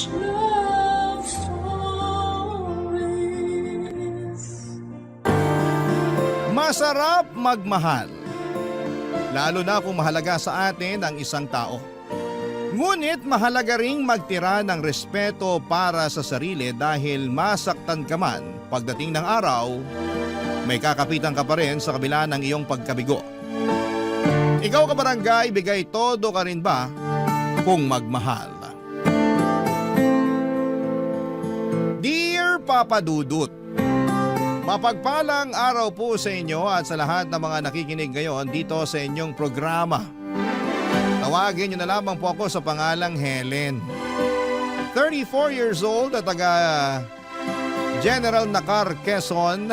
love stories. Masarap magmahal, lalo na kung mahalaga sa atin ang isang tao. Ngunit mahalaga ring magtira ng respeto para sa sarili dahil masaktan ka man pagdating ng araw, may kakapitan ka pa rin sa kabila ng iyong pagkabigo. Ikaw kabarangay, bigay todo ka rin ba kung magmahal? Dear Papa Dudut, mapagpalang araw po sa inyo at sa lahat ng mga nakikinig ngayon dito sa inyong programa. Tawagin niyo na lamang po ako sa pangalang Helen. 34 years old at taga General Nakar, Quezon.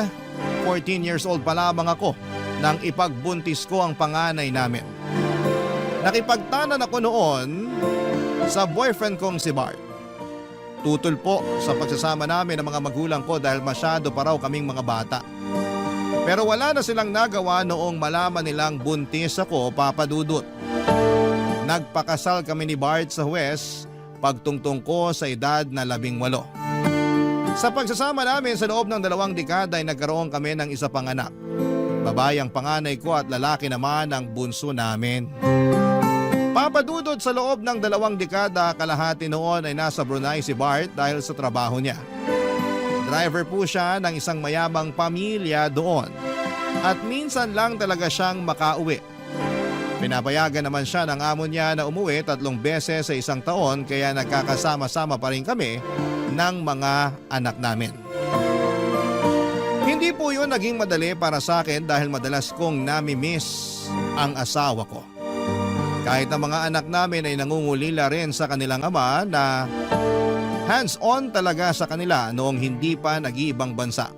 14 years old pa lamang ako nang ipagbuntis ko ang panganay namin. Nakipagtanan ako noon sa boyfriend kong si Bart. Tutol po sa pagsasama namin ng mga magulang ko dahil masyado pa raw kaming mga bata. Pero wala na silang nagawa noong malaman nilang buntis ako, Papa Dudut. Nagpakasal kami ni Bart sa huwes pagtungtong ko sa edad na 18. Sa pagsasama namin sa loob ng 2 dekada ay nagkaroon kami ng isa pang anak. Babae ang panganay ko at lalaki naman ang bunso namin. Papadudod sa loob ng 2 dekada kalahati noon ay nasa Brunei si Bart dahil sa trabaho niya. Driver po siya ng isang mayabang pamilya doon at minsan lang talaga siyang makauwi. Pinapayagan naman siya ng amo niya na umuwi 3 beses sa isang taon kaya nagkakasama-sama pa rin kami ng mga anak namin. Hindi po yun naging madali para sa akin dahil madalas kong nami-miss ang asawa ko. Kahit ang mga anak namin ay nangungulila rin sa kanilang ama na hands-on talaga sa kanila noong hindi pa nag-iibang bansa.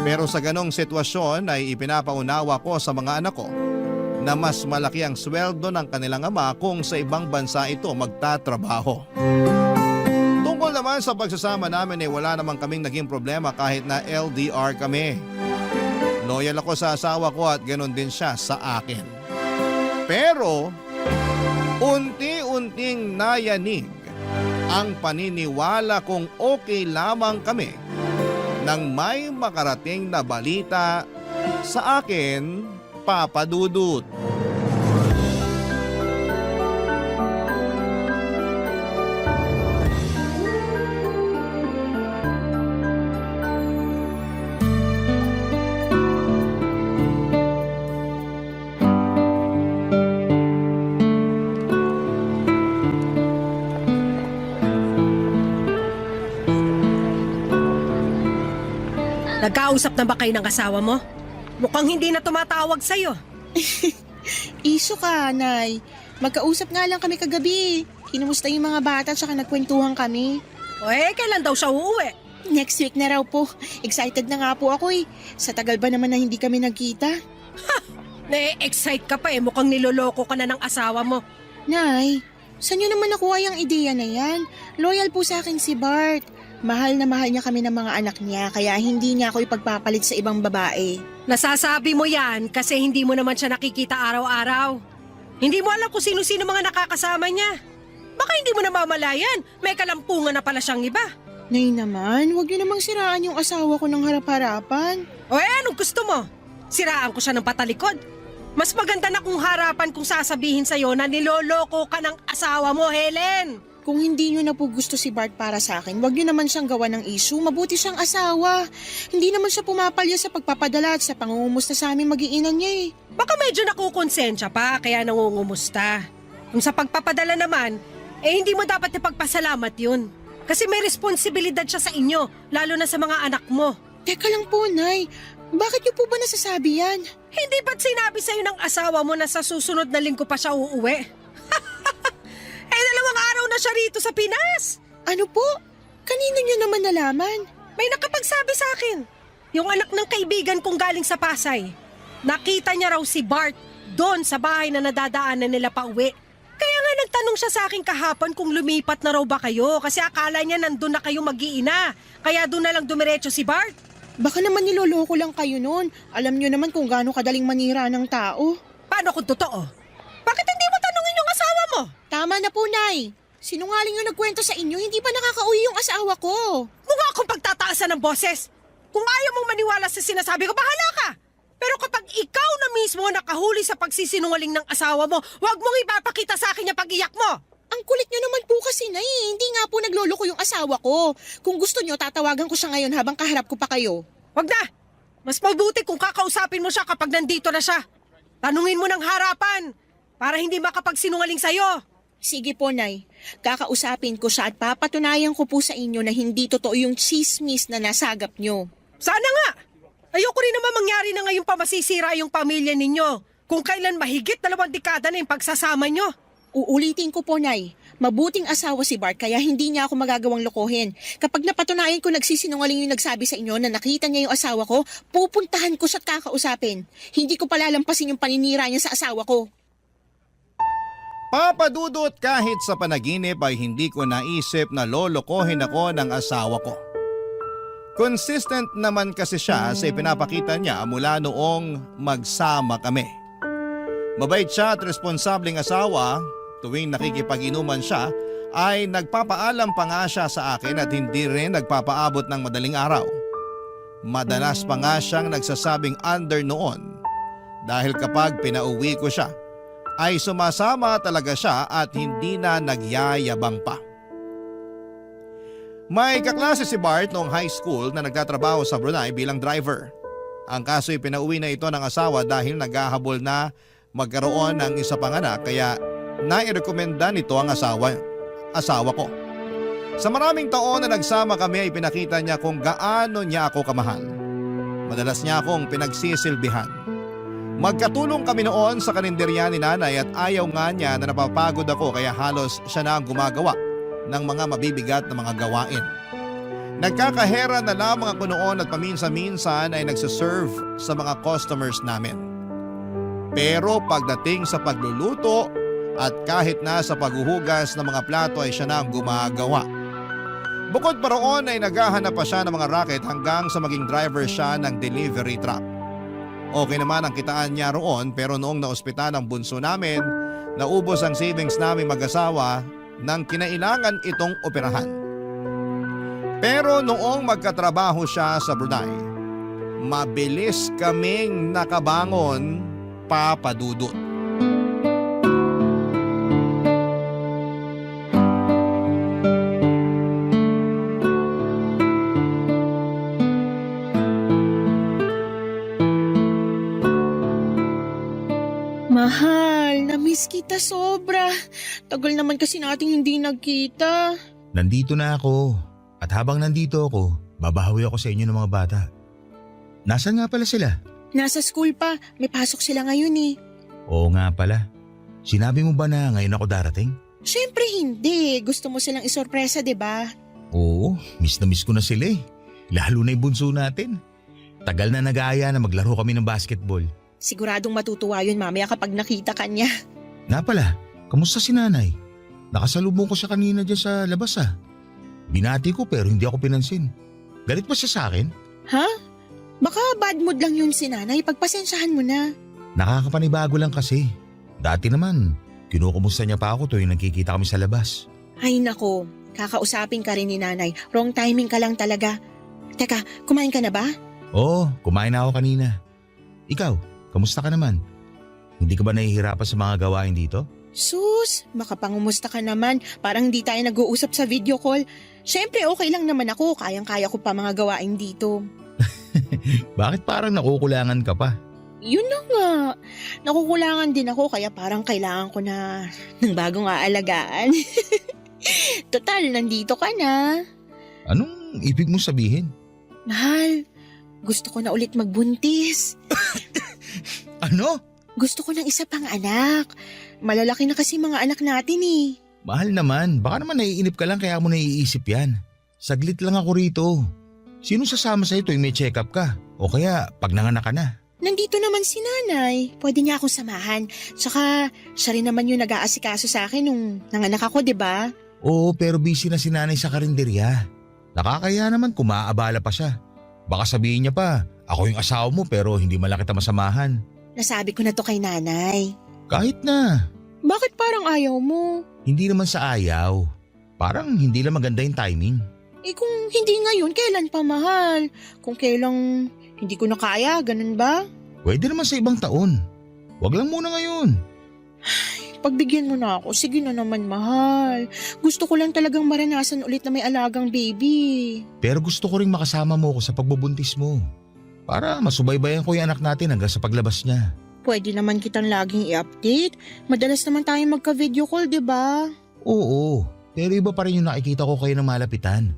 Pero sa ganong sitwasyon ay ipinapaunawa ko sa mga anak ko na mas malaki ang sweldo ng kanilang ama kung sa ibang bansa ito magtatrabaho. Tungkol naman sa pagsasama namin ay wala naman kaming naging problema kahit na LDR kami. Loyal ako sa asawa ko at ganoon din siya sa akin. Pero unti-unting nayanig ang paniniwala kong okay lamang kami nang may makarating na balita sa akin, Papa Dudut. Nagkausap na ba kayo ng asawa mo? Mukhang hindi na tumatawag sa'yo. Iso ka, Nay. Magkausap nga lang kami kagabi. Kinumusta yung mga bata tsaka nagkwentuhan kami. O kailan daw siya uuwi? Next week na raw po. Excited na nga po ako eh. Sa tagal ba naman na hindi kami nagkita? Na-excite ka pa mukhang niloloko ka na ng asawa mo. Nay, saan niyo naman nakuha yung ideya na yan? Loyal po sa akin si Bart. Mahal na mahal niya kami ng mga anak niya kaya hindi niya ako ipagpapalit sa ibang babae. Nasasabi mo yan kasi hindi mo naman siya nakikita araw-araw. Hindi mo alam kung sino-sino mga nakakasama niya. Baka hindi mo namamalayan, may kalampungan na pala siyang iba. Nay naman, huwag niyo namang siraan yung asawa ko ng harap-harapan. O anong gusto mo? Siraan ko siya ng patalikod? Mas maganda na kung harapan kung sasabihin sa'yo na niloloko ka ng asawa mo, Helen. Kung hindi niyo na po gusto si Bart para sa akin, huwag niyo naman siyang gawa ng issue. Mabuti siyang asawa. Hindi naman siya pumapalya sa pagpapadala at sa pangungumusta sa aming mag-iinan niya eh. Baka medyo nakukonsensya pa kaya nangungumusta. Kung sa pagpapadala naman, hindi mo dapat ipagpasalamat yun. Kasi may responsibilidad siya sa inyo, lalo na sa mga anak mo. Teka lang po, Nay. Bakit niyo po ba nasasabi yan? Hindi ba't sinabi sa'yo ng asawa mo na sa susunod na linggo pa siya uuwi? 2 araw na siya rito sa Pinas. Ano po? Kanino niyo naman nalaman? May nakapagsabi sa akin. Yung anak ng kaibigan kong galing sa Pasay. Nakita niya raw si Bart doon sa bahay na nadadaanan nila pa uwi. Kaya nga nagtanong siya sa akin kahapon kung lumipat na raw ba kayo kasi akala niya nandun na kayo mag-iina. Kaya doon na lang dumiretso si Bart. Baka naman niloloko lang kayo noon. Alam niyo naman kung gaano kadaling manira ng tao. Paano kung totoo? Bakit hindi mo tanungin yung asawa mo? Tama na po, Nay. Sinungaling yung nagkwento sa inyo, hindi pa nakakauwi yung asawa ko. Mukha akong pagtataasan ng boses. Kung ayaw mong maniwala sa sinasabi ko, bahala ka. Pero kapag ikaw na mismo nakahuli sa pagsisinungaling ng asawa mo, huwag mong ipapakita sa akin yung pag-iyak mo. Ang kulit nyo naman po kasi, Nay. Hindi nga po nagloloko yung asawa ko. Kung gusto nyo, tatawagan ko siya ngayon habang kaharap ko pa kayo. Huwag na. Mas mabuti kung kakausapin mo siya kapag nandito na siya. Tanungin mo ng harapan para hindi makapagsinungaling sa'yo. Sige po, Nay. Kakausapin ko siya at papatunayan ko po sa inyo na hindi totoo yung chismis na nasagap nyo. Sana nga. Ayoko rin naman mangyari na ngayon pa masisira yung pamilya ninyo. Kung kailan mahigit 2 dekada na yung pagsasama nyo. Uulitin ko po, Nay. Mabuting asawa si Bart kaya hindi niya ako magagawang lokohin. Kapag napatunayan ko nagsisinungaling yung nagsabi sa inyo na nakita niya yung asawa ko, pupuntahan ko siya at kakausapin. Hindi ko palalampasin yung paninira niya sa asawa ko. Papadudot, kahit sa panaginip ay hindi ko naisip na lolokohin ako ng asawa ko. Consistent naman kasi siya sa ipinapakita niya mula noong magsama kami. Mabait siya at responsableng asawa. Tuwing nakikipag-inuman siya ay nagpapaalam pa nga siya sa akin at hindi rin nagpapaabot ng madaling araw. Madalas pa nga siyang nagsasabing under noon dahil kapag pinauwi ko siya ay sumasama talaga siya at hindi na nagyayabang pa. May kaklase si Bart noong high school na nagtatrabaho sa Brunei bilang driver. Ang kaso'y pinauwi na ito ng asawa dahil naghahabol na magkaroon ng isa pang anak kaya nairekomenda nito ang asawa ko. Sa maraming taon na nagsama kami ay pinakita niya kung gaano niya ako kamahal. Madalas niya akong pinagsisilbihan. Magkatulong kami noon sa karinderya ni nanay at ayaw nga niya na napapagod ako kaya halos siya na ang gumagawa ng mga mabibigat na mga gawain. Nagkakahera na lamang ako noon at paminsan-minsan ay nagsaserve sa mga customers namin. Pero pagdating sa pagluluto at kahit na sa paghuhugas ng mga plato ay siya na ang gumagawa. Bukod pa roon ay naghahanap pa siya ng mga racket hanggang sa maging driver siya ng delivery truck. Okay naman ang kitaan niya roon pero noong naospital ang bunso namin, naubos ang savings namin mag-asawa nang kinailangan itong operahan. Pero noong magkatrabaho siya sa Brunei, mabilis kaming nakabangon, papadudot. Mahal, namiss kita sobra. Tagal naman kasi nating hindi nagkita. Nandito na ako. At habang nandito ako, babahawi ako sa inyo ng mga bata. Nasaan nga pala sila? Nasa school pa, may pasok sila ngayon eh. Oo nga pala. Sinabi mo ba na ngayon ako darating? Siyempre hindi, gusto mo silang isorpresa, 'di ba? Oo, miss na miss ko na sila eh. Lalo na yung bunso natin. Tagal na nag-aaya na maglaro kami ng basketball. Siguradong matutuwa yun mamaya kapag nakita ka niya. Nga pala, kamusta si nanay? Nakasalubong ko siya kanina dyan sa labas ah. Binati ko pero hindi ako pinansin. Galit pa siya sa akin? Ha? Baka bad mood lang yun si nanay, pagpasensyahan mo na. Nakakapanibago lang kasi. Dati naman, kinukumusta niya pa ako tuwing nagkikita kami sa labas. Ay nako, kakausapin ka rin ni nanay. Wrong timing ka lang talaga. Teka, kumain ka na ba? Oo, kumain na ako kanina. Ikaw, kamusta ka naman? Hindi ka ba nahihirapan sa mga gawain dito? Sus, makapangumusta ka naman. Parang hindi tayo nag-uusap sa video call. Siyempre okay lang naman ako, kayang-kaya ko pa mga gawain dito. Bakit parang nakukulangan ka pa? Yun na nga. Nakukulangan din ako kaya parang kailangan ko na ng bagong aalagaan. Total, nandito ka na. Anong ibig mo sabihin? Mahal, gusto ko na ulit magbuntis. Ano? Gusto ko ng isa pang anak. Malalaki na kasi mga anak natin eh. Mahal naman, baka naman naiinip ka lang kaya mo naiisip yan. Saglit lang ako rito. Sino sasama sa'yo tuwing may check-up ka? O kaya pag nanganak ka na? Nandito naman si nanay. Pwede niya akong samahan. Tsaka siya rin naman yung nag-aasikaso sa akin nung nanganak ako, di ba? Oo, pero busy na si nanay sa karinderya. Nakakaya naman kung maaabala pa siya. Baka sabihin niya pa, ako yung asawa mo pero hindi malaki kita masamahan. Nasabi ko na to kay nanay. Kahit na. Bakit parang ayaw mo? Hindi naman sa ayaw. Parang hindi lang maganda yung timing. Eh kung hindi ngayon, kailan pa mahal? Kung kailang hindi ko na kaya, ganun ba? Pwede naman sa ibang taon. Wag lang muna ngayon. Pagbigyan mo na ako, sige na naman mahal. Gusto ko lang talagang maranasan ulit na may alagang baby. Pero gusto ko ring makasama mo ko sa pagbubuntis mo. Para masubaybayan ko yung anak natin hanggang sa paglabas niya. Pwede naman kitang laging i-update. Madalas naman tayo magka-video call, di ba? Oo, pero iba pa rin yung nakikita ko kayo ng malapitan.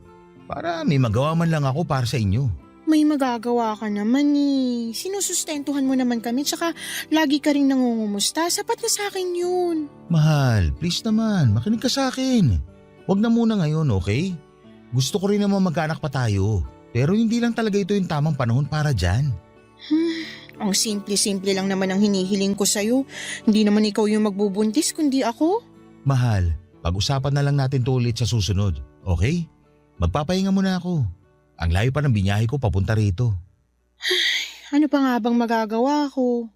Para may magawa man lang ako para sa inyo. May magagawa ka naman eh. Sinusustentuhan mo naman kami tsaka lagi ka rin nangungumusta. Sapat na sa akin yun. Mahal, please naman, makinig ka sa akin. Wag na muna ngayon, okay? Gusto ko rin naman magkaanak pa tayo. Pero hindi lang talaga ito yung tamang panahon para dyan. Ang simple-simple lang naman ang hinihiling ko sa'yo. Hindi naman ikaw yung magbubuntis kundi ako. Mahal, pag-usapan na lang natin to ulit sa susunod, okay? Magpapahinga muna ako. Ang layo pa ng binyahe ko papunta rito. Ano pa nga bang magagawa ko?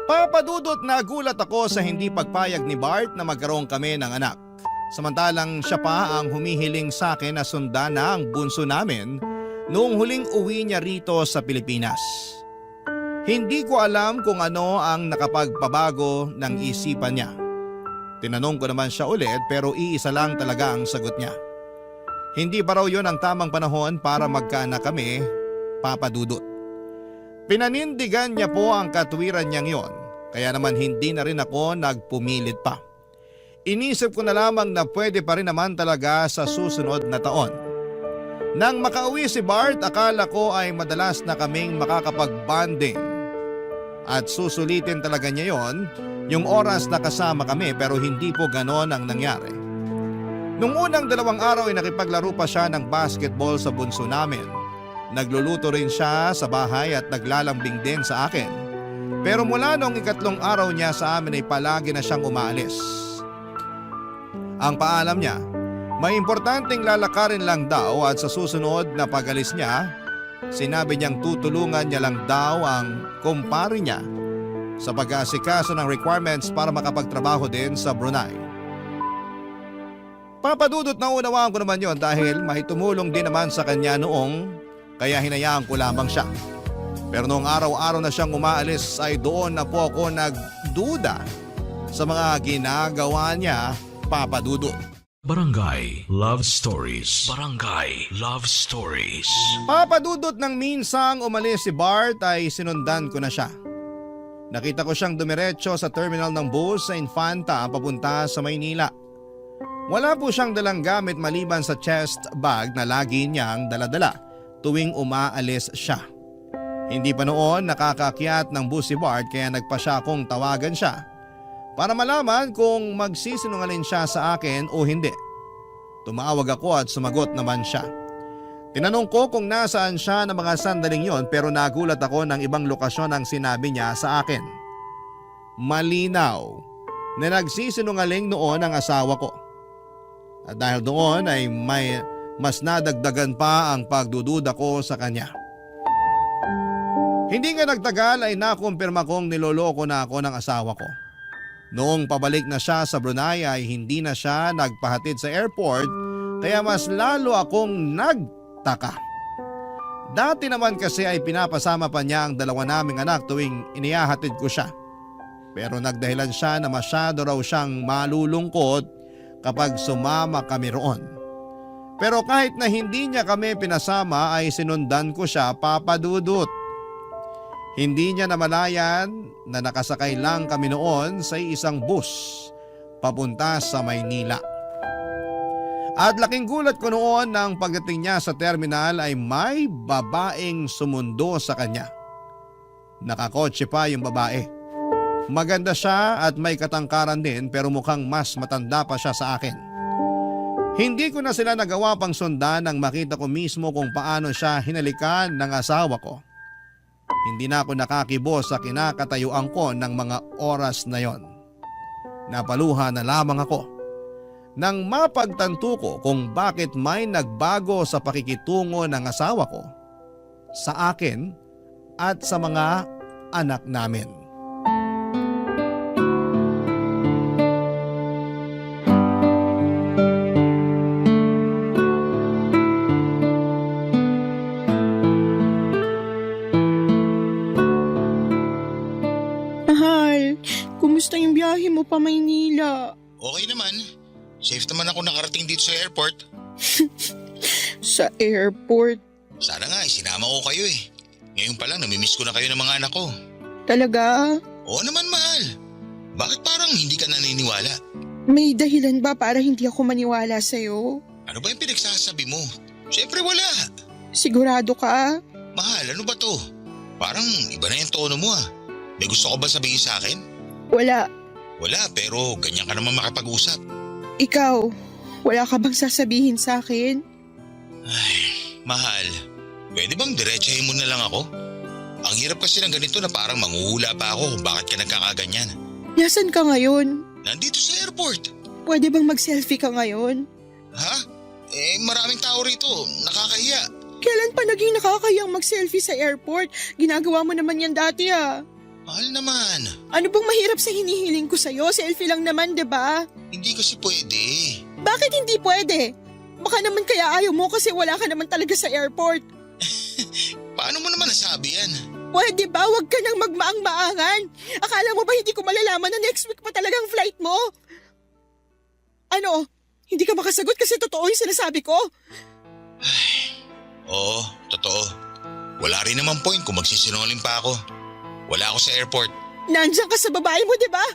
Papadudot nagulat ako sa hindi pagpayag ni Bart na magkaroon kami ng anak. Samantalang siya pa ang humihiling sa akin na sundan na ang bunso namin noong huling uwi niya rito sa Pilipinas. Hindi ko alam kung ano ang nakapagpabago ng isipan niya. Tinanong ko naman siya ulit pero iisa lang talaga ang sagot niya. Hindi pa raw yun ang tamang panahon para magkaanak kami, Papa Dudut. Pinanindigan niya po ang katwiran niyang yon, kaya naman hindi na rin ako nagpumilit pa. Inisip ko na lamang na pwede pa rin naman talaga sa susunod na taon. Nang makauwi si Bart, akala ko ay madalas na kaming makakapag-bonding. At susulitin talaga niya yon, yung oras na kasama kami pero hindi po ganon ang nangyari. Nung unang 2 araw ay nakipaglaro pa siya ng basketball sa bunso namin. Nagluluto rin siya sa bahay at naglalambing din sa akin. Pero mula nung 3 araw niya sa amin ay palagi na siyang umaalis. Ang paalam niya, may importanteng lalakarin lang daw at sa susunod na pag-alis niya, sinabi niyang tutulungan niya lang daw ang kumpare niya sa pag-aasikaso ng requirements para makapagtrabaho din sa Brunei. Papadudot na unawaan ko naman yon dahil may tumulong din naman sa kanya noong kaya hinayaan ko lamang siya. Pero noong araw-araw na siyang umaalis ay doon na po ako nagduda sa mga ginagawa niya, Papadudot. Barangay Love Stories. Barangay Love Stories. Papadudot ng minsang umalis si Bart ay sinundan ko na siya. Nakita ko siyang dumiretso sa terminal ng bus sa Infanta papunta sa Maynila. Wala po siyang dalang gamit maliban sa chest bag na lagi niyang daladala tuwing umaalis siya. Hindi pa noon nakakakyat ng bus si Bart kaya nagpa siya akong tawagan siya para malaman kung magsisinungaling siya sa akin o hindi. Tumawag ako at sumagot naman siya. Tinanong ko kung nasaan siya ng mga sandaling yon pero nagulat ako ng ibang lokasyon ang sinabi niya sa akin. Malinaw na nagsisinungaling noon ang asawa ko. At dahil doon ay may mas nadagdagan pa ang pagdududa ko sa kanya. Hindi nga nagtagal ay nakumpirma kong niloloko na ako ng asawa ko. Noong pabalik na siya sa Brunei ay hindi na siya nagpahatid sa airport kaya mas lalo akong nagtaka. Dati naman kasi ay pinapasama pa niya ang 2 naming anak tuwing inihahatid ko siya. Pero nagdahilan siya na masyado raw siyang malulungkot kapag sumama kami roon. Pero kahit na hindi niya kami pinasama ay sinundan ko siya, Papadudot. Hindi niya namalayan na nakasakay lang kami noon sa isang bus papunta sa Maynila. At laking gulat ko noon nang pagdating niya sa terminal ay may babaeng sumundo sa kanya. Nakakotse pa yung babae. Maganda siya at may katangkaran din pero mukhang mas matanda pa siya sa akin. Hindi ko na sila nagawa pang sundan nang makita ko mismo kung paano siya hinalikan ng asawa ko. Hindi na ako nakakibo sa kinakatayuan ko ng mga oras na yon. Napaluha na lamang ako nang mapagtanto ko kung bakit may nagbago sa pakikitungo ng asawa ko sa akin at sa mga anak namin. Mahal, kumusta yung biyahe mo pa Maynila? Okay naman. Safe naman ako nakarating dito sa airport. Sa airport? Sana nga isinama ko kayo eh. Ngayon pa lang namimiss ko na kayo ng mga anak ko. Talaga? Oo naman mahal. Bakit parang hindi ka naniniwala? May dahilan ba para hindi ako maniwala sa'yo? Ano ba yung pinagsasabi mo? Siyempre wala. Sigurado ka? Mahal, ano ba to? Parang iba na yung tono mo ah. May gusto ko ba sabihin sa akin? Wala. Wala, pero ganyan ka naman makapag-usap. Ikaw, wala ka bang sasabihin sa akin? Ay, mahal. Pwede bang diretsahin mo na lang ako? Ang hirap kasi ng ganito na parang manguhula pa ako kung bakit ka nagkakaganyan. Nasaan ka ngayon? Nandito sa airport. Pwede bang mag-selfie ka ngayon? Ha? Maraming tao rito. Nakakahiya. Kailan pa naging nakakayang mag-selfie sa airport? Ginagawa mo naman yan dati ah. Mahal naman. Ano bang mahirap sa hinihiling ko sa'yo? Selfie lang naman, 'di ba? Hindi kasi pwede. Bakit hindi pwede? Baka naman kaya ayaw mo kasi wala ka naman talaga sa airport. Paano mo naman nasabi yan? Pwede ba? Huwag ka nang magmaang-maangan. Akala mo ba hindi ko malalaman na next week pa talagang flight mo? Ano? Hindi ka makasagot kasi totoo yung sinasabi ko? Oo, totoo. Wala rin naman point kung magsisinungaling pa ako. Wala ako sa airport. Nandiyan ka sa babae mo, di ba?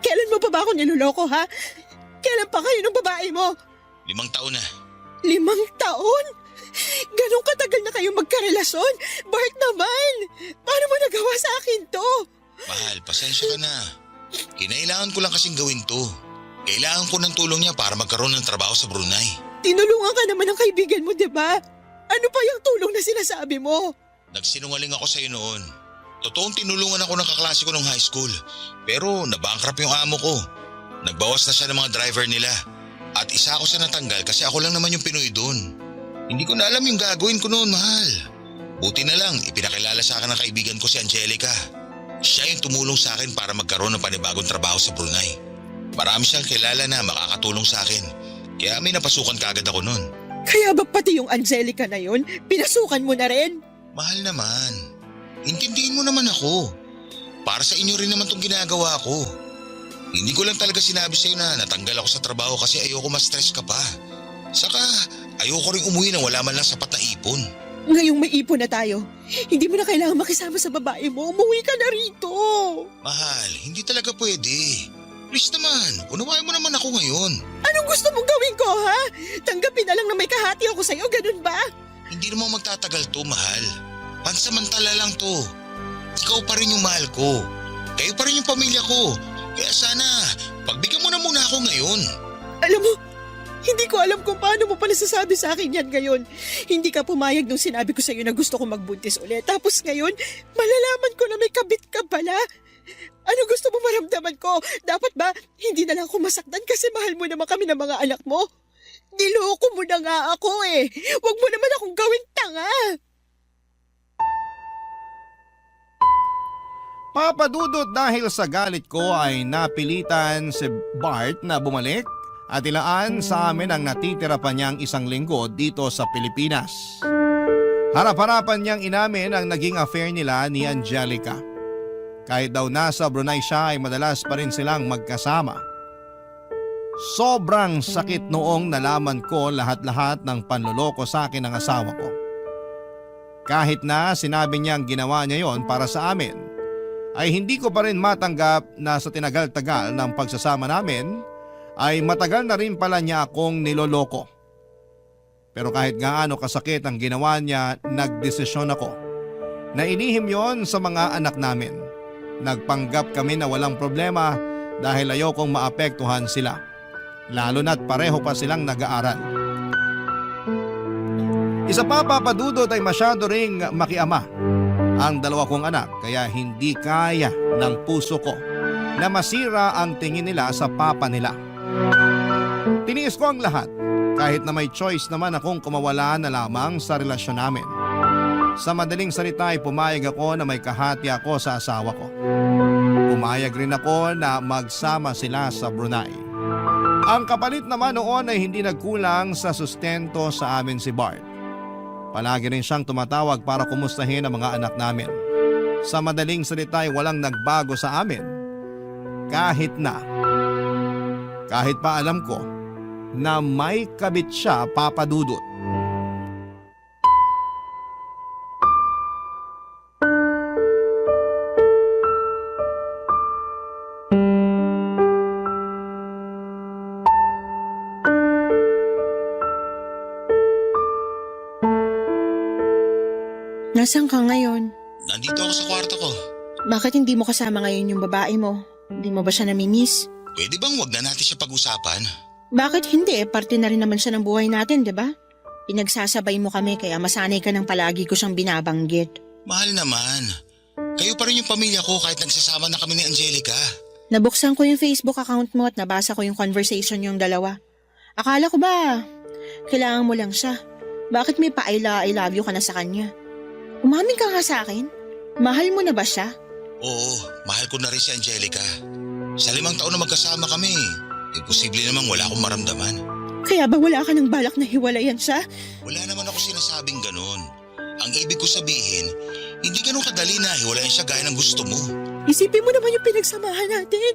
Kailan mo pa ba ako niloloko, ha? Kailan pa kayo ng babae mo? 5 taon na. 5 taon? Ganong katagal na kayo magkarelasyon? Bart naman! Paano mo nagawa sa akin to? Mahal, pasensya ka na. Kinailangan ko lang kasing gawin to. Kailangan ko ng tulong niya para magkaroon ng trabaho sa Brunei. Tinulungan ka naman ng kaibigan mo, di ba? Ano pa yung tulong na sinasabi mo? Nagsinungaling ako sa'yo noon. Totoong tinulungan ako ng kaklase ko nung high school. Pero nabankrupt yung amo ko. Nagbawas na siya ng mga driver nila. At isa ako sa natanggal kasi ako lang naman yung Pinoy doon. Hindi ko na alam yung gagawin ko noon, mahal. Buti na lang, ipinakilala sa akin ng kaibigan ko si Angelica. Siya yung tumulong sa akin para magkaroon ng panibagong trabaho sa Brunei. Marami siyang kilala na makakatulong sa akin. Kaya may napasukan kaagad ako noon. Kaya ba pati yung Angelica na yun, pinasukan mo na rin? Mahal naman. Intindihin mo naman ako. Para sa inyo rin naman tong ginagawa ko. Hindi ko lang talaga sinabi sa'yo na natanggal ako sa trabaho kasi ayoko ma-stress ka pa. Saka ayoko rin umuwi nang wala man lang sapat na ipon. Ngayong may ipon na tayo, hindi mo na kailangan makisama sa babae mo. Umuwi ka na rito. Mahal, hindi talaga pwede. Please naman, unawain mo naman ako ngayon. Anong gusto mong gawin ko, ha? Tanggapin na lang na may kahati ako sa'yo, ganun ba? Hindi naman magtatagal to, mahal. Pansamantala lang to. Ikaw pa rin yung mahal ko. Kayo pa rin yung pamilya ko. Kaya sana, pagbigyan mo na muna ako ngayon. Alam mo, hindi ko alam kung paano mo pala sasabi sa akin yan ngayon. Hindi ka pumayag nung sinabi ko sa'yo na gusto kong magbuntis ulit. Tapos ngayon, malalaman ko na may kabit ka pala. Ano gusto mo maramdaman ko? Dapat ba hindi na lang ako masaktan kasi mahal mo naman kami ng mga anak mo? Niloko mo na nga ako eh. Huwag mo naman akong gawing tanga. Papadudot dahil sa galit ko ay napilitan si Bart na bumalik at ilaan sa amin ang natitira pa niyang 1 linggo dito sa Pilipinas. Harap-harapan niyang inamin ang naging affair nila ni Angelica. Kahit daw nasa Brunei siya ay madalas pa rin silang magkasama. Sobrang sakit noong nalaman ko lahat-lahat ng panloloko sa akin ng asawa ko. Kahit na sinabi niyang ginawa niya yon para sa amin, ay hindi ko pa rin matanggap na sa tinagal-tagal ng pagsasama namin ay matagal na rin pala niya akong niloloko. Pero kahit gaano kasakit ang ginawa niya, nagdesisyon ako na inihim yon sa mga anak namin. Nagpanggap kami na walang problema dahil ayokong maapektuhan sila. Lalo na't pareho pa silang nag-aaral. Isa pa papadudot ay masyado ring makiama ang 2 kong anak kaya hindi kaya ng puso ko na masira ang tingin nila sa papa nila. Tiniis ko ang lahat Kahit na may choice naman akong kumawala na lamang sa relasyon namin. Sa madaling salita ay pumayag ako na may kahati ako sa asawa ko. Pumayag rin ako na magsama sila sa Brunei. Ang kapalit naman noon ay hindi nagkulang sa sustento sa amin si Bart. Palagi rin siyang tumatawag para kumustahin ang mga anak namin. Sa madaling salita ay walang nagbago sa amin. Kahit pa alam ko na may kabit siya, Papa Dudut. Nasaan ka ngayon? Nandito ako sa kwarto ko. Bakit hindi mo kasama ngayon yung babae mo? Hindi mo ba siya namimiss? Pwede bang wag na natin siya pag-usapan? Bakit hindi? Parte na rin naman siya ng buhay natin, di ba? Pinagsasabay mo kami kaya masanay ka ng palagi ko siyang binabanggit. Mahal naman. Kayo pa rin yung pamilya ko kahit nagsasama na kami ni Angelica. Nabuksan ko yung Facebook account mo at nabasa ko yung conversation yung dalawa. Akala ko ba, kailangan mo lang siya. Bakit may I love you ka na sa kanya? Umamin ka nga sa akin. Mahal mo na ba siya? Oo, mahal ko na rin si Angelica. Sa 5 taon na magkasama kami, posible namang wala akong maramdaman. Kaya ba wala ka ng balak na hiwalayan siya? Wala naman ako sinasabing ganun. Ang ibig ko sabihin, hindi ganun kadali na hiwalayan siya gaya ng gusto mo. Isipin mo naman yung pinagsamahan natin.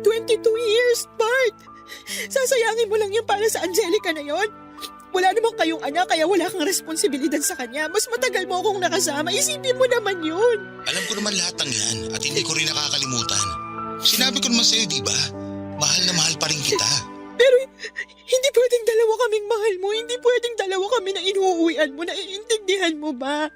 22 years, Bart. Sasayangin mo lang yan para sa Angelica na yon. Wala naman kayong anak kaya wala kang responsibilidad sa kanya. Mas matagal mo akong nakasama. Isipin mo naman yun. Alam ko naman lahat ng yan at hindi ko rin nakakalimutan. Sinabi ko naman sa'yo, di ba? Mahal na mahal pa rin kita. Pero hindi pwedeng dalawa kaming mahal mo. Hindi pwedeng dalawa kami na inuuwian mo. Naiintindihan mo ba?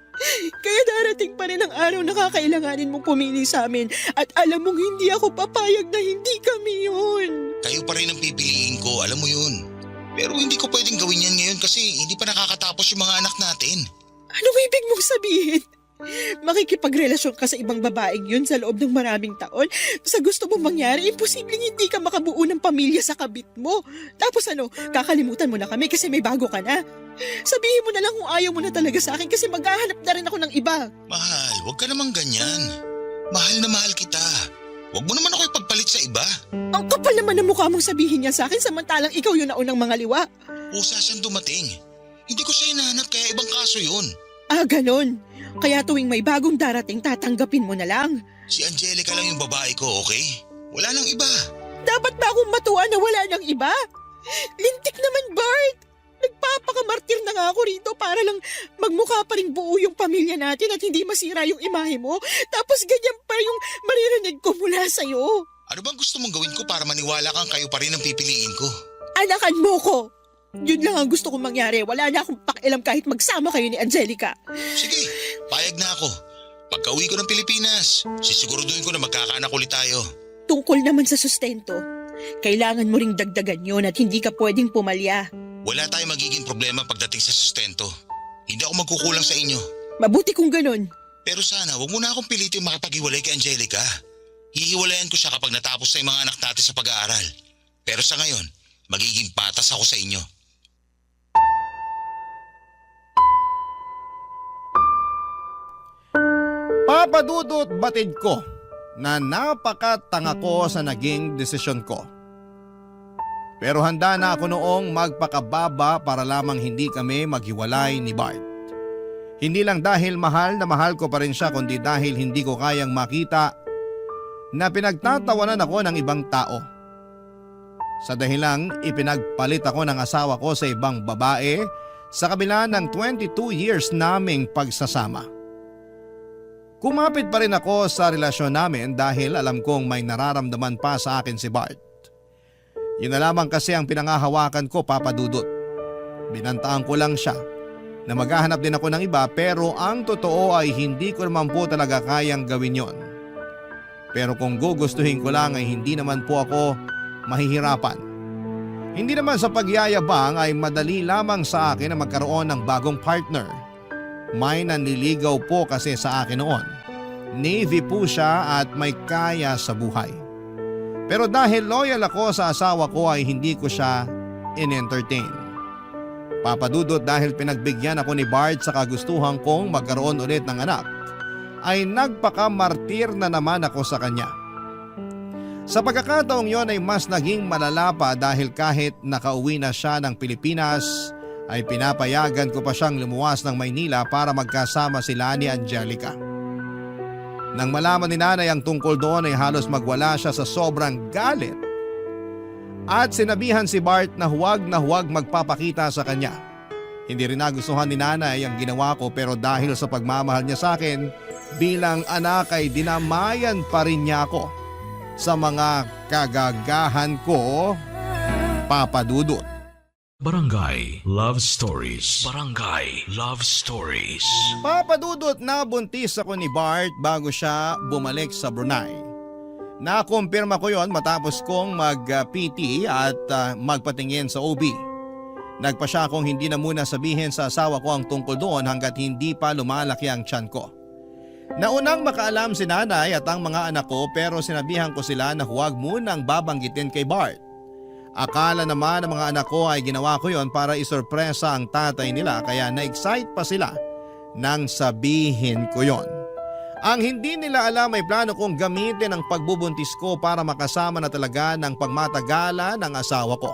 Kaya darating pa rin ang araw na kakailanganin mong pumili sa amin. At alam mong hindi ako papayag na hindi kami yun. Kayo pa rin ang pipiliin ko, alam mo yun. Pero hindi ko pwedeng gawin yan ngayon kasi hindi pa nakakatapos yung mga anak natin. Anong ibig mong sabihin? Makikipagrelasyon ka sa ibang babaeng yun sa loob ng maraming taon? Sa gusto mong mangyari, imposibleng hindi ka makabuo ng pamilya sa kabit mo. Tapos kakalimutan mo na kami kasi may bago ka na. Sabihin mo na lang kung ayaw mo na talaga sa akin kasi maghahanap na rin ako ng iba. Mahal, huwag ka namang ganyan. Mahal na mahal kita. Huwag mo naman ako ipagpalit sa iba. Ang kapal naman ng mukha mong sabihin niya sa akin samantalang ikaw yung naunang mga liwa. Usa siyang dumating. Hindi ko siya hinahanap kaya ibang kaso yun. Ah, ganon. Kaya tuwing may bagong darating, tatanggapin mo na lang. Si Angelica lang yung babae ko, okay? Wala nang iba. Dapat ba akong matuwa na wala nang iba? Lintik naman, Bart. Nagpapakamartir na nga ako rito para lang magmukha pa rin buo yung pamilya natin at hindi masira yung imahe mo. Tapos ganyan pa yung maririnig ko mula sa'yo. Ano bang gusto mong gawin ko para maniwala kang kayo pa rin ang pipiliin ko? Anakan mo ko. Yun lang ang gusto kong mangyari. Wala na akong pakialam kahit magsama kayo ni Angelica. Sige, payag na ako. Pagka-uwi ko ng Pilipinas, sisiguraduhin ko na magkakaanak ulit tayo. Tungkol naman sa sustento, kailangan mo ring dagdagan yun at hindi ka pwedeng pumalya. Wala tayong magiging problema pagdating sa sustento. Hindi ako magkukulang sa inyo. Mabuti kung ganun. Pero sana wag mo na akong pilitin makipaghiwalay kay Angelica. Hihiwalayan ko siya kapag natapos na yung mga anak natin sa pag-aaral. Pero sa ngayon, magiging patas ako sa inyo. Papa Dudut, batid ko na napakatanga ko sa naging desisyon ko. Pero handa na ako noong magpakababa para lamang hindi kami maghiwalay ni Bart. Hindi lang dahil mahal na mahal ko pa rin siya kundi dahil hindi ko kayang makita na pinagtatawanan ako ng ibang tao. Sa dahilang ipinagpalit ako ng asawa ko sa ibang babae sa kabila ng 22 years naming pagsasama. Kumapit pa rin ako sa relasyon namin dahil alam kong may nararamdaman pa sa akin si Bart. Yun na lamang kasi ang pinangahawakan ko, Papa Dudut. Binantaan ko lang siya na maghahanap din ako ng iba pero ang totoo ay hindi ko naman po talaga kayang gawin yon. Pero kung gugustuhin ko lang ay hindi naman po ako mahihirapan. Hindi naman sa pagyayabang ay madali lamang sa akin na magkaroon ng bagong partner. May nanliligaw po kasi sa akin noon. Navy po siya at may kaya sa buhay. Pero dahil loyal ako sa asawa ko ay hindi ko siya in-entertain. Papadudot dahil pinagbigyan ako ni Bart sa kagustuhan kong magkaroon ulit ng anak, ay nagpakamartir na naman ako sa kanya. Sa pagkakataong yon ay mas naging malala pa dahil kahit nakauwi na siya ng Pilipinas, ay pinapayagan ko pa siyang lumuwas ng Maynila para magkasama sila ni Angelica. Nang malaman ni nanay ang tungkol doon ay halos magwala siya sa sobrang galit at sinabihan si Bart na huwag magpapakita sa kanya. Hindi rin nagustuhan ni nanay ang ginawa ko pero dahil sa pagmamahal niya sa akin bilang anak ay dinamayan pa rin niya ako sa mga kagagahan ko, Papa Dudut. Barangay Love Stories. Barangay Love Stories. Papa Dudut, nabuntis ako ni Bart bago siya bumalik sa Brunei. Nakumpirma ko yon matapos kong mag-PT at magpatingin sa OB. Nagpa siya akong hindi na muna sabihin sa asawa ko ang tungkol doon hanggat hindi pa lumalaki ang tiyan ko. Naunang makaalam si nanay at ang mga anak ko pero sinabihan ko sila na huwag munang babanggitin kay Bart. Akala naman ng mga anak ko ay ginawa ko yon para isorpresa ang tatay nila kaya na-excite pa sila nang sabihin ko yon. Ang hindi nila alam ay plano kong gamitin ang pagbubuntis ko para makasama na talaga ng pagmatagala ng asawa ko.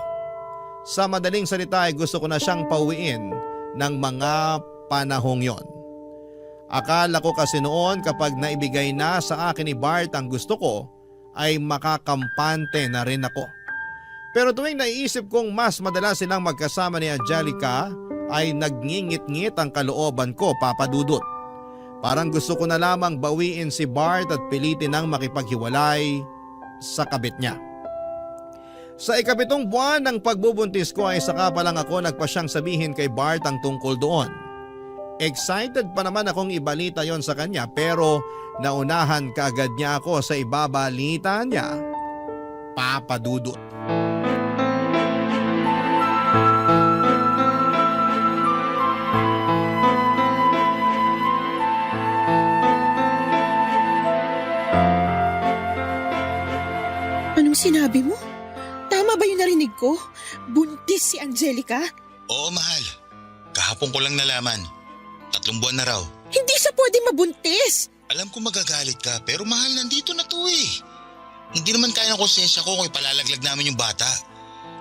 Sa madaling salita ay gusto ko na siyang pauwiin ng mga panahong yon. Akala ko kasi noon kapag naibigay na sa akin ni Bart ang gusto ko ay makakampante na rin ako. Pero tuwing naiisip kong mas madalas silang magkasama ni Angelica ay nagngingit-ngit ang kalooban ko, Papa Dudut. Parang gusto ko na lamang bawiin si Bart at pilitin ang makipaghiwalay sa kabit niya. Sa 7 buwan ng pagbubuntis ko ay saka pa lang ako nagpasyang sabihin kay Bart ang tungkol doon. Excited pa naman akong ibalita yon sa kanya pero naunahan kaagad niya ako sa ibabalita niya, Papa Dudut. Anong sinabi mo? Tama ba yung narinig ko? Buntis si Angelica? Oo, mahal. Kahapon ko lang nalaman. 3 buwan na raw. Hindi siya pwede mabuntis! Alam ko magagalit ka pero mahal, nandito na to eh. Hindi naman kaya ng konsensya ko kung ipalalaglag namin yung bata.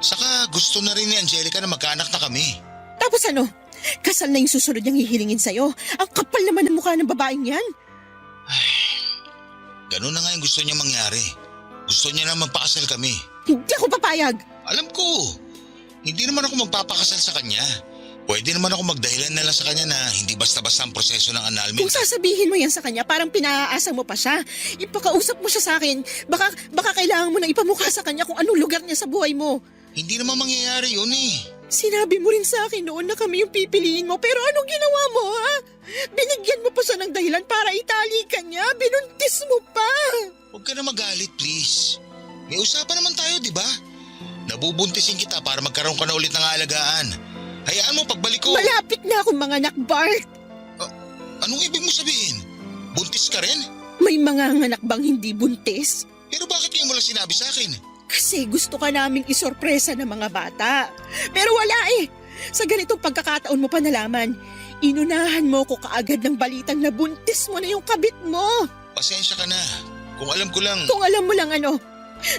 Saka gusto na rin ni Angelica na magkaanak na kami. Tapos ano? Kasal na yung susunod niyang hihilingin sa'yo. Ang kapal naman ng mukha ng babaeng yan. Ganun na nga yung gusto niya mangyari. Gusto niya na magpakasal kami. Hindi ako papayag. Alam ko, hindi naman ako magpapakasal sa kanya. Pwede naman ako magdahilan na lang sa kanya na hindi basta-basta ang proseso ng annulment. Kung sasabihin mo yan sa kanya, parang pinaaasa mo pa siya. Ipakausap mo siya sa akin. Baka kailangan mo na ipamukha sa kanya kung anong lugar niya sa buhay mo. Hindi naman mangyayari yun eh. Sinabi mo rin sa akin noon na kami yung pipiliin mo, pero anong ginawa mo, ha? Binigyan mo pa siya ng dahilan para itali ka niya. Binuntis mo pa. Huwag ka na magalit, please. May usapan naman tayo, di ba? Nabubuntisin kita para magkaroon ka na ulit ng aalagaan. Hayaan mo pagbalik ko. Malapit na akong manganak, Bart. Anong ibig mo sabihin? Buntis ka rin? May mga anak bang hindi buntis? Pero bakit ngayon mo lang sinabi sa akin? Kasi gusto ka naming isorpresa ng mga bata. Pero wala eh. Sa ganitong pagkakataon mo pa nalaman, inunahan mo ko kaagad ng balitang na buntis mo na yung kabit mo. Pasensya ka na. Kung alam ko lang. Kung alam mo lang ano,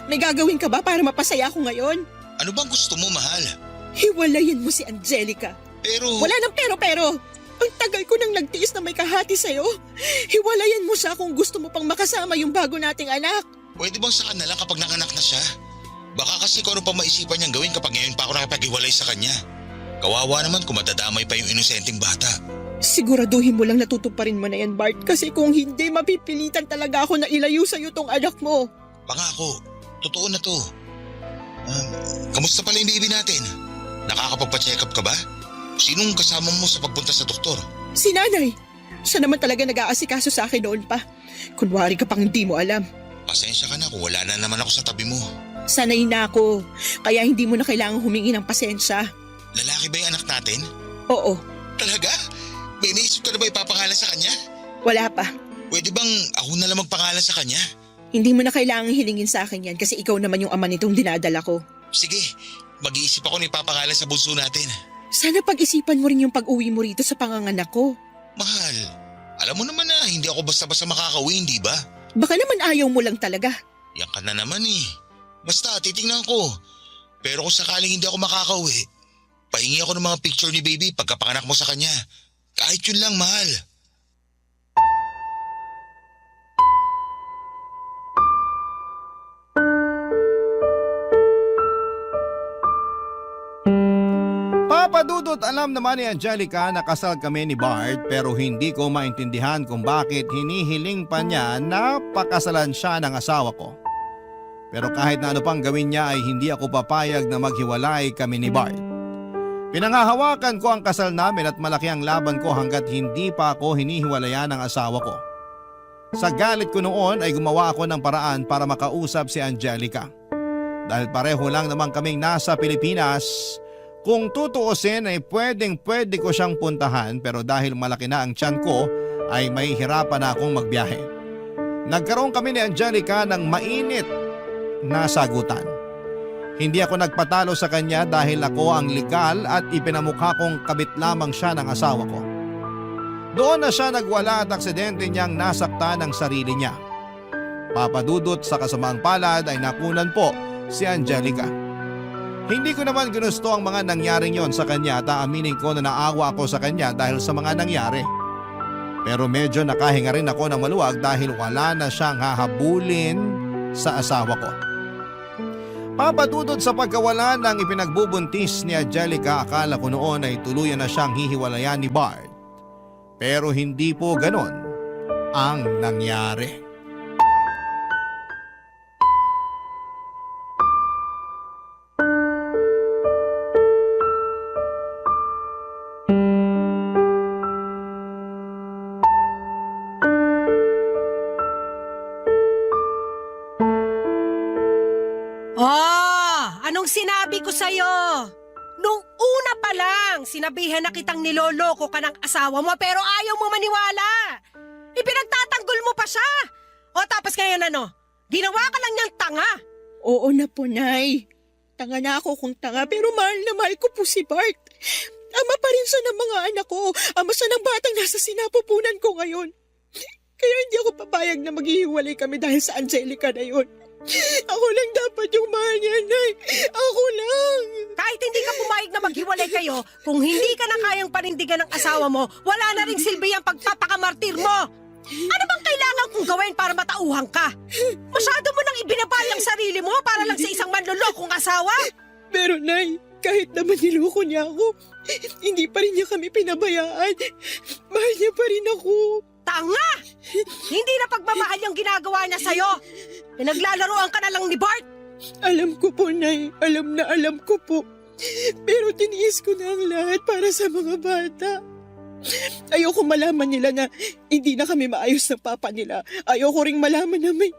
may gagawin ka ba para mapasaya ako ngayon? Ano bang gusto mo, mahal? Hiwalayin mo si Angelica. Pero… Wala nang pero. Ang tagal ko nang nagtiis na may kahati sa'yo. Hiwalayan mo siya kung gusto mo pang makasama yung bago nating anak. Pwede bang saka na lang kapag nanganak na siya? Baka kasi kung ano pa maisipan niyang gawin kapag ngayon pa ako nakipag-iwalay sa kanya. Kawawa naman kung matadamay pa yung inosenteng bata. Siguraduhin mo lang natutuparin mo na yan, Bart. Kasi kung hindi, mapipilitan talaga ako na ilayo sa'yo tong anak mo. Pangako, totoo na to. Kamusta pala yung baby natin? Nakakapagpa-check up ka ba? Sinong kasama mo sa pagpunta sa doktor? Si nanay. Siya naman talaga nag-aasikaso sa akin noon pa. Kunwari ka pang hindi mo alam. Pasensya ka na kung wala na naman ako sa tabi mo. Sanay na ako. Kaya hindi mo na kailangang humingi ng pasensya. Lalaki ba yung anak natin? Oo. Talaga? May naisip ka na ba ipapangalan sa kanya? Wala pa. Pwede bang ako na lang magpangalan sa kanya? Hindi mo na kailangang hilingin sa akin yan kasi ikaw naman yung ama nitong dinadala ko. Sige, mag-iisip ako na ipapangalan sa bunso natin. Sana pag-isipan mo rin yung pag-uwi mo rito sa panganganak ko. Mahal, alam mo naman na hindi ako basta-basta makakauwi, hindi ba? Baka naman ayaw mo lang talaga. Yan ka na naman eh. Basta titingnan ko. Pero kung sakaling hindi ako makakauwi, pahingi ako ng mga picture ni baby pagkapanganak mo sa kanya. Kahit yun lang, mahal. Papa Dudut, alam naman ni Angelica na kasal kami ni Bart pero hindi ko maintindihan kung bakit hinihiling pa niya na pakasalan siya ng asawa ko. Pero kahit na ano pang gawin niya ay hindi ako papayag na maghiwalay kami ni Bart. Pinangahawakan ko ang kasal namin at malaki ang laban ko hanggat hindi pa ako hinihiwalayan ng asawa ko. Sa galit ko noon ay gumawa ako ng paraan para makausap si Angelica. Dahil pareho lang naman kaming nasa Pilipinas, kung tutuusin ay pwede ko siyang puntahan pero dahil malaki na ang tiyan ko ay mahihirapan na akong magbiyahe. Nagkaroon kami ni Angelica ng mainit na sagutan. Hindi ako nagpatalo sa kanya dahil ako ang legal at ipinamukha kong kabit lamang siya ng asawa ko. Doon na siya nagwala at aksidente niyang nasaktan ang sarili niya. Papadudot sa kasamaang palad ay nakunan po si Angelica. Hindi ko naman ginusto ang mga nangyaring yon sa kanya at aaminin ko na naawa ako sa kanya dahil sa mga nangyari. Pero medyo nakahinga rin ako ng maluwag dahil wala na siyang hahabulin sa asawa ko. Papadudod sa pagkawala ng ipinagbubuntis ni Angelica, akala ko noon ay tuluyan na siyang hihiwalayan ni Bart. Pero hindi po ganon ang nangyari. Anong sinabi ko sa'yo? Nung una pa lang, sinabihan na kitang niloloko ka ng asawa mo pero ayaw mo maniwala. Ipinagtatanggol mo pa siya. O tapos ngayon ano? Ginawa ka lang niyang tanga. Oo na po, Nay. Tanga na ako kung tanga pero mahal na mahal ko po si Bart. Ama pa rin siya ng mga anak ko. Ama siya ng batang nasa sinapupunan ko ngayon. Kaya hindi ako papayag na maghihiwalay kami dahil sa Angelica na yun. Ako lang dapat yung mahal niya, Nay. Ako lang. Kahit hindi ka pumayag na maghiwalay kayo, kung hindi ka na kayang panindigan ng asawa mo, wala na ring silbi ang pagpapakamartir mo. Ano bang kailangan kong gawin para matauhan ka? Masyado mo nang ibinabay ang sarili mo para lang sa isang manlolokong asawa? Pero, Nay, kahit naman niloko niya ako, hindi pa rin niya kami pinabayaan. Mahal niya pa rin ako. Tanga! Hindi na pagmamahal yung ginagawa niya sa'yo. Pinaglalaroan ka na lang ni Bart. Alam ko po, Nay. Alam ko po. Pero tiniis ko na ang lahat para sa mga bata. Ayoko malaman nila na hindi na kami maayos ng papa nila. Ayoko ring malaman na may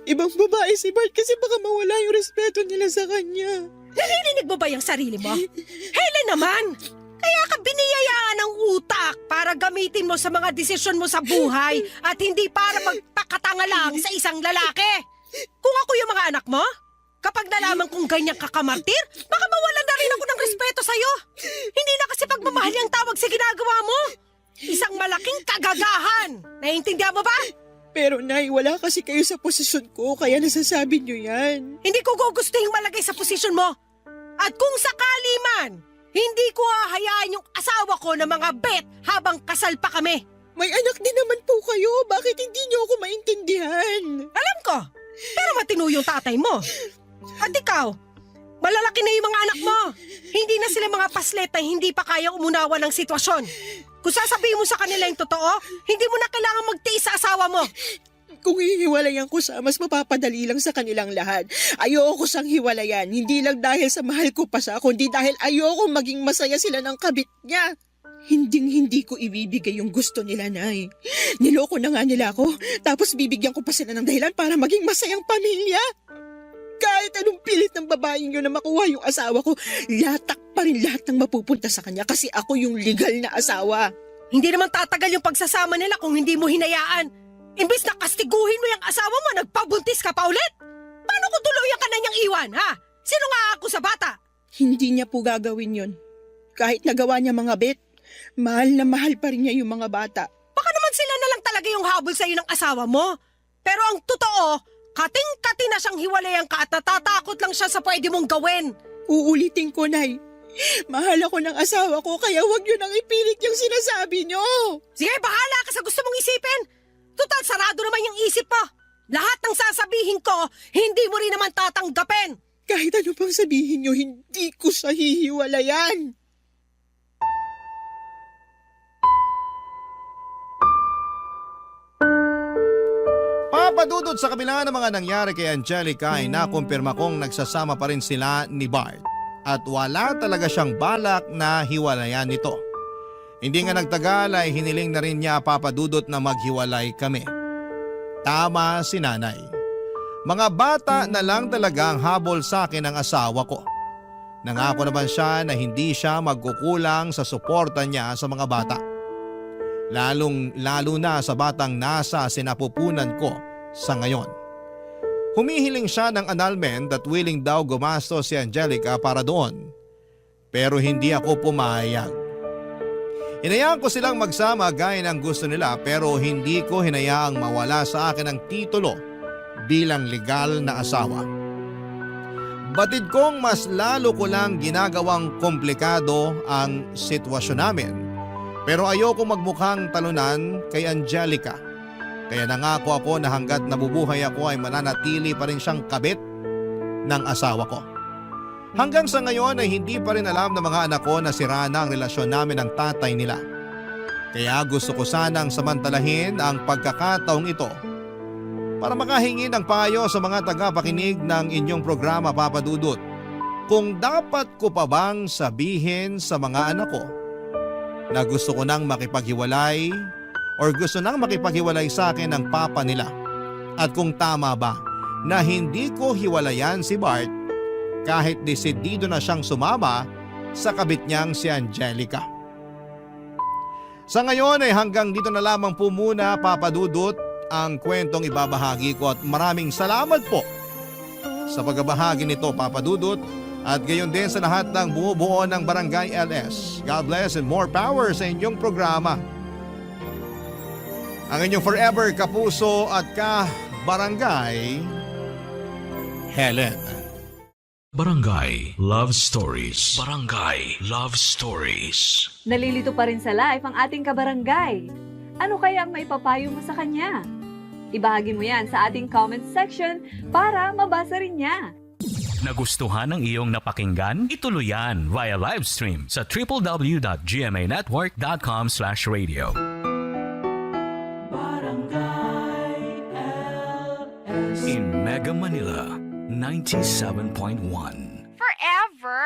ibang babae si Bart kasi baka mawala yung respeto nila sa kanya. Naririnig mo ba yung sarili mo? Helen naman! Kaya ka biniyayaan ng utak para gamitin mo sa mga desisyon mo sa buhay at hindi para magpakatanga lang sa isang lalaki. Kung ako yung mga anak mo, kapag nalaman kong ganyan kakamartir, baka mawalan na rin ako ng respeto sa'yo. Hindi na kasi pagmamahal ang tawag sa ginagawa mo. Isang malaking kagagahan. Naiintindihan mo ba? Pero, Nay, wala kasi kayo sa posisyon ko kaya nasasabi niyo yan. Hindi ko gugustuhin malagay sa posisyon mo. At kung sakali man, hindi ko hahayaan yung asawa ko na mga bet habang kasal pa kami. May anak din naman po kayo. Bakit hindi niyo ako maintindihan? Alam ko, pero matino yung tatay mo. At ikaw, malalaki na yung mga anak mo. Hindi na sila mga paslet na hindi pa kaya umunawa ng sitwasyon. Kung sasabihin mo sa kanila yung totoo, hindi mo na kailangan magtiis sa asawa mo. Kung hihiwalayan ko siya, mas mapapadali lang sa kanilang lahat. Ayoko siyang hiwalayan, hindi lang dahil sa mahal ko pa siya, kundi dahil ayoko maging masaya sila ng kabit niya. Hindi ko ibibigay yung gusto nila, Nay. Niloko na nga nila ako, tapos bibigyan ko pa sila ng dahilan para maging masayang pamilya. Kahit anong pilit ng babaeng yun na makuha yung asawa ko, latak pa rin lahat ng mapupunta sa kanya kasi ako yung legal na asawa. Hindi naman tatagal yung pagsasama nila kung hindi mo hinayaan. Imbis na kastiguhin mo yung asawa mo, nagpabuntis ka pa ulit? Paano kung tuluyan ka na niyang iwan, ha? Sino nga ako sa bata? Hindi niya po gagawin yun. Kahit nagawa niya mga bet, mahal na mahal pa rin niya yung mga bata. Baka naman sila na lang talaga yung habol sa'yo ng asawa mo. Pero ang totoo, kating-kati na siyang hiwalayan ka at natatakot lang siya sa pwede mong gawin. Uulitin ko, Nay. Mahal ako ng asawa ko, kaya huwag niyo nang ipilit yung sinasabi niyo. Sige, bahala ka sa gusto mong isipin. Total, sarado naman yung isip mo. Lahat ng sasabihin ko, hindi mo rin naman tatanggapin. Kahit ano pang sabihin niyo, hindi ko siya hihiwalayan. Papadudod sa kabila ng mga nangyari kay Angelica ay nakumpirma kong nagsasama pa rin sila ni Bart at wala talaga siyang balak na hiwalayan nito. Hindi nga nagtagal ay hiniling na rin niya papadudot na maghiwalay kami. Tama si nanay. Mga bata na lang talaga ang habol sa akin ng asawa ko. Nangako naman siya na hindi siya magkukulang sa suporta niya sa mga bata. Lalo na sa batang nasa sinapupunan ko sa ngayon. Humihiling siya ng annulment at willing daw gumastos si Angelica para doon. Pero hindi ako pumayag. Hinayaan ko silang magsama gaya ng gusto nila pero hindi ko hinayaang mawala sa akin ang titulo bilang legal na asawa. Batid kong mas lalo ko lang ginagawang komplikado ang sitwasyon namin. Pero ayoko magmukhang talunan kay Angelica. Kaya nangako ako na hanggat nabubuhay ako ay mananatili pa rin siyang kabit ng asawa ko. Hanggang sa ngayon ay hindi pa rin alam ng mga anak ko na sira na ang relasyon namin ng tatay nila. Kaya gusto ko sanang samantalahin ang pagkakataong ito para makahingi ng payo sa mga tagapakinig ng inyong programa, Papa Dudut. Kung dapat ko pa bang sabihin sa mga anak ko na gusto ko nang makipaghiwalay or gusto nang makipaghiwalay sa akin ng papa nila. At kung tama ba na hindi ko hiwalayan si Bart kahit desidido na siyang sumama sa kabit niyang si Angelica. Sa ngayon ay hanggang dito na lamang po muna, Papa Dudut, ang kwentong ibabahagi ko at maraming salamat po sa pagbabahagi nito, Papa Dudut. At gayon din sa lahat ng bumubuo ng Barangay LS. God bless and more power sa inyong programa. Ang inyong forever kapuso at ka-barangay, Helen. Barangay Love Stories. Barangay Love Stories. Nalilito pa rin sa life ang ating kabarangay. Ano kaya ang maipapayo mo sa kanya? Ibahagi mo yan sa ating comment section para mabasa rin niya. Nagustuhan ng iyong napakinggan? Ituloy yan via live stream sa www.gmanetwork.com/radio. In Mega Manila, 97.1. Forever.